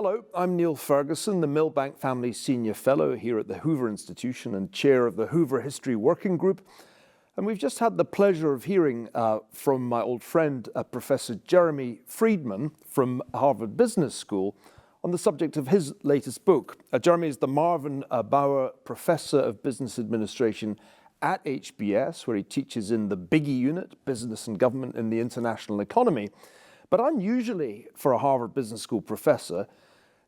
Hello, I'm Neil Ferguson, the Millbank Family Senior Fellow here at the Hoover Institution and Chair of the Hoover History Working Group. And we've just had the pleasure of hearing from my old friend, Professor Jeremy Friedman from Harvard Business School on the subject of his latest book. Jeremy is the Marvin Bauer Professor of Business Administration at HBS, where he teaches in the Biggie Unit, Business and Government in the International Economy. But unusually for a Harvard Business School professor,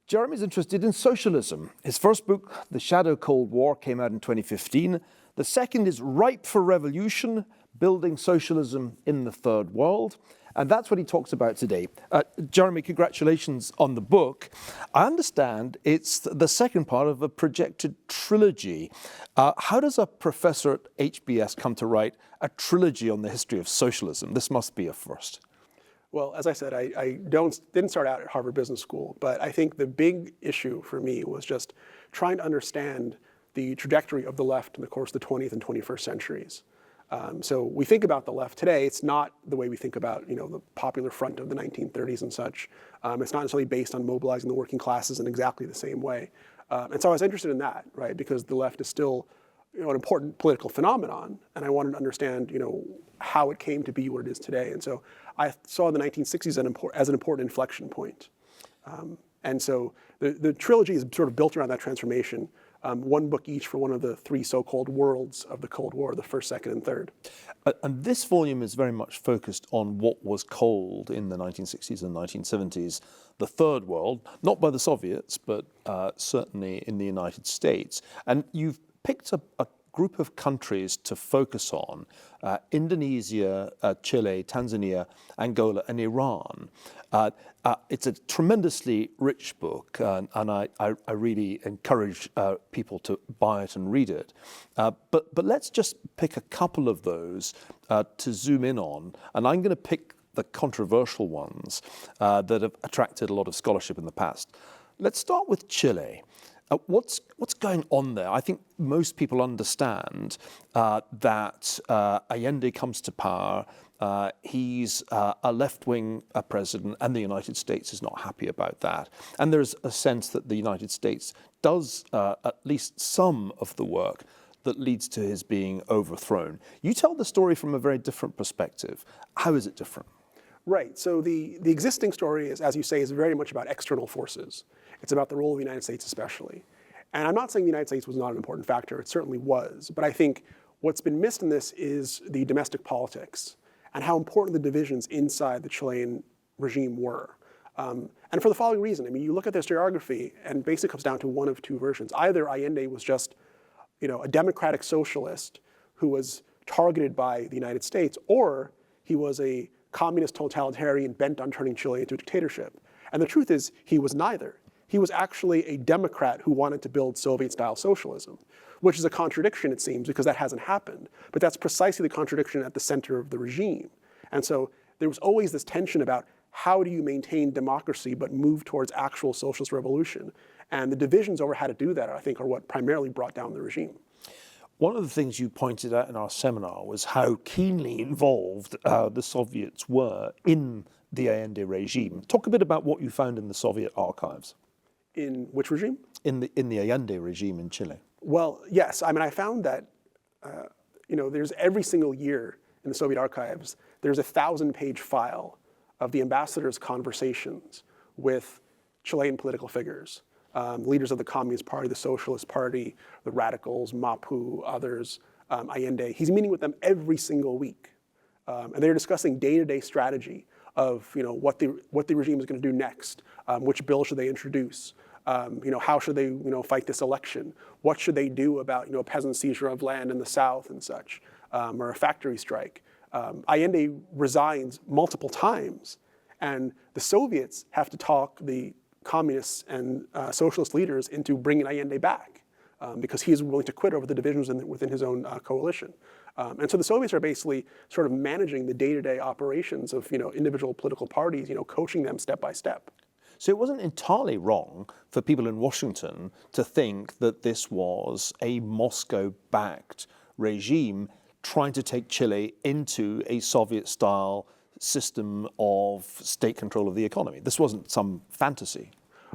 Jeremy's interested in socialism. His first book, The Shadow Cold War, came out in 2015. The second is Ripe for Revolution, Building Socialism in the Third World. And that's what he talks about today. Jeremy, congratulations on the book. I understand it's the second part of a projected trilogy. How does a professor at HBS come to write a trilogy on the history of socialism? This must be a first. Well, as I said, I didn't start out at Harvard Business School, but I think the big issue for me was just trying to understand the trajectory of the left in the course of the 20th and 21st centuries. So we think about the left today. It's not the way we think about, the Popular Front of the 1930s and such. It's not necessarily based on mobilizing the working classes in exactly the same way. And so I was interested in that, right? Because the left is still, an important political phenomenon, and I wanted to understand, how it came to be what it is today. And so I saw the 1960s as an important inflection point. And so the trilogy is sort of built around that transformation. One book each for one of the three so-called worlds of the Cold War, the first, second, and third. And this volume is very much focused on what was called in the 1960s and 1970s the Third World, not by the Soviets, but certainly in the United States. And you've picked a group of countries to focus on: Indonesia, Chile, Tanzania, Angola, and Iran. It's a tremendously rich book, and I really encourage people to buy it and read it. But let's just pick a couple of those to zoom in on, and I'm going to pick the controversial ones that have attracted a lot of scholarship in the past. Let's start with Chile. What's going on there? I think most people understand that Allende comes to power. He's a left-wing president, and the United States is not happy about that. And there's a sense that the United States does at least some of the work that leads to his being overthrown. You tell the story from a very different perspective. How is it different? Right. So the existing story is, as you say, is very much about external forces. It's about the role of the United States especially. And I'm not saying the United States was not an important factor. It certainly was. But I think what's been missed in this is the domestic politics and how important the divisions inside the Chilean regime were. And for the following reason, you look at the historiography and basically comes down to one of two versions. Either Allende was just, a democratic socialist who was targeted by the United States, or he was a communist totalitarian bent on turning Chile into a dictatorship. And the truth is, he was neither. He was actually a Democrat who wanted to build Soviet-style socialism, which is a contradiction, it seems, because that hasn't happened. But that's precisely the contradiction at the center of the regime. And so there was always this tension about how do you maintain democracy but move towards actual socialist revolution? And the divisions over how to do that, I think, are what primarily brought down the regime. One of the things you pointed out in our seminar was how keenly involved the Soviets were in the Allende regime. Talk a bit about what you found in the Soviet archives. In which regime? In the Allende regime in Chile. Well, yes. I found that, there's every single year in the Soviet archives, there's a 1,000-page file of the ambassador's conversations with Chilean political figures, leaders of the Communist Party, the Socialist Party, the Radicals, MAPU, others, Allende. He's meeting with them every single week. And they're discussing day-to-day strategy of what the regime is going to do next, which bill should they introduce, how should they fight this election, what should they do about a peasant seizure of land in the south and such, or a factory strike. Allende resigns multiple times, and the Soviets have to talk the communists and socialist leaders into bringing Allende back because he is willing to quit over the divisions within his own coalition. And so the Soviets are basically sort of managing the day-to-day operations of individual political parties, coaching them step by step. So it wasn't entirely wrong for people in Washington to think that this was a Moscow-backed regime trying to take Chile into a Soviet-style system of state control of the economy. This wasn't some fantasy.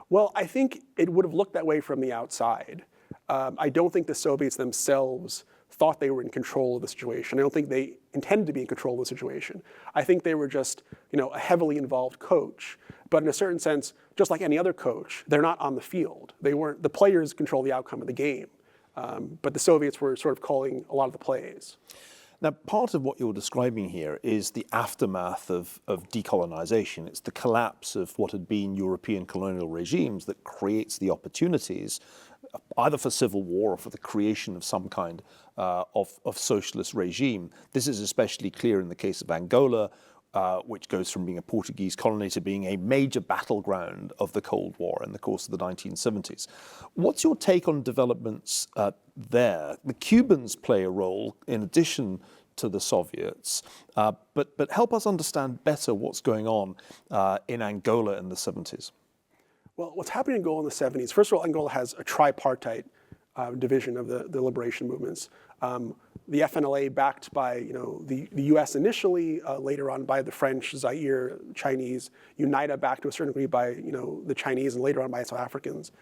Well, I think it would have looked that way from the outside. I don't think the Soviets themselves thought they were in control of the situation. I don't think they intended to be in control of the situation. I think they were just, a heavily involved coach. But in a certain sense, just like any other coach, they're not on the field. They weren't. The players control the outcome of the game. But the Soviets were sort of calling a lot of the plays. Now, part of what you're describing here is the aftermath of decolonization. It's the collapse of what had been European colonial regimes that creates the opportunities either for civil war or for the creation of some kind of socialist regime. This is especially clear in the case of Angola, which goes from being a Portuguese colony to being a major battleground of the Cold War in the course of the 1970s. What's your take on developments there? The Cubans play a role in addition to the Soviets, but help us understand better what's going on in Angola in the 70s. Well, what's happening in Angola in the 70s, first of all, Angola has a tripartite division of the liberation movements. The FNLA backed by the U.S. initially, later on by the French, Zaire, Chinese, UNITA backed to a certain degree by the Chinese, and later on by South Africans.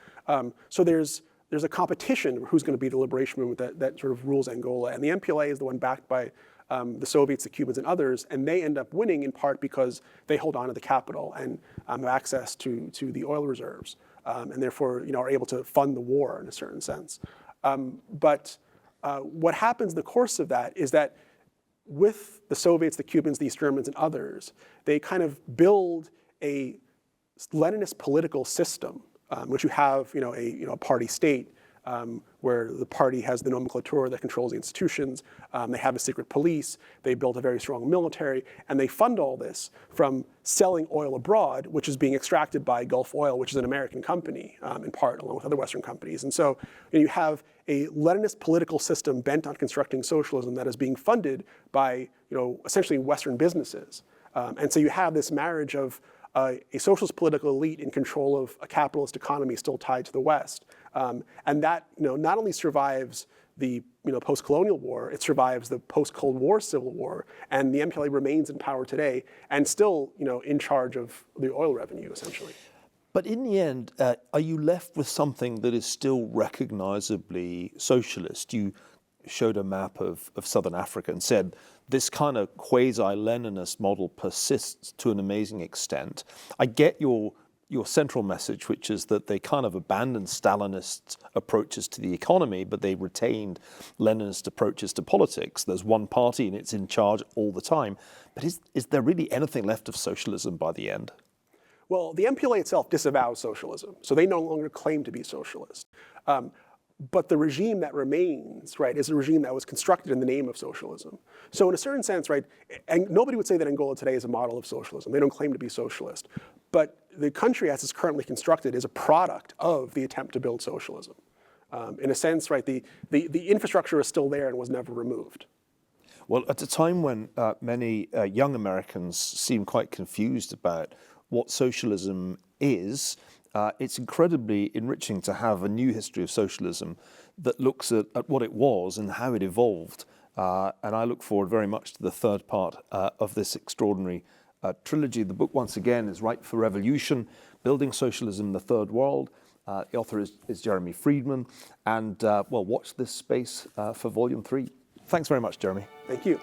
So there's a competition who's going to be the liberation movement that sort of rules Angola, and the MPLA is the one backed by the Soviets, the Cubans, and others, and they end up winning in part because they hold on to the capital and have access to the oil reserves, and therefore are able to fund the war in a certain sense. But what happens in the course of that is that with the Soviets, the Cubans, the East Germans, and others, they kind of build a Leninist political system, which you have a party state, where the party has the nomenclature that controls the institutions. They have a secret police. They built a very strong military, and they fund all this from selling oil abroad, which is being extracted by Gulf Oil, which is an American company, in part, along with other Western companies. And so you have a Leninist political system bent on constructing socialism that is being funded by essentially Western businesses. And so you have this marriage of a socialist political elite in control of a capitalist economy still tied to the West. And that not only survives the post-colonial war, it survives the post-Cold War civil war, and the MPLA remains in power today and still in charge of the oil revenue, essentially. But in the end, are you left with something that is still recognizably socialist? You showed a map of Southern Africa and said this kind of quasi-Leninist model persists to an amazing extent. I get your central message, which is that they kind of abandoned Stalinist approaches to the economy, but they retained Leninist approaches to politics. There's one party and it's in charge all the time. But is there really anything left of socialism by the end? Well, the MPLA itself disavows socialism, so they no longer claim to be socialist. But the regime that remains, right, is a regime that was constructed in the name of socialism. So in a certain sense, right, and nobody would say that Angola today is a model of socialism. They don't claim to be socialist. But the country as it's currently constructed is a product of the attempt to build socialism. In a sense, right, the infrastructure is still there and was never removed. Well, at a time when many young Americans seem quite confused about what socialism is, it's incredibly enriching to have a new history of socialism that looks at what it was and how it evolved. And I look forward very much to the third part of this extraordinary trilogy. The book, once again, is Ripe for Revolution, Building Socialism in the Third World. The author is Jeremy Friedman. And, watch this space for Volume 3. Thanks very much, Jeremy. Thank you.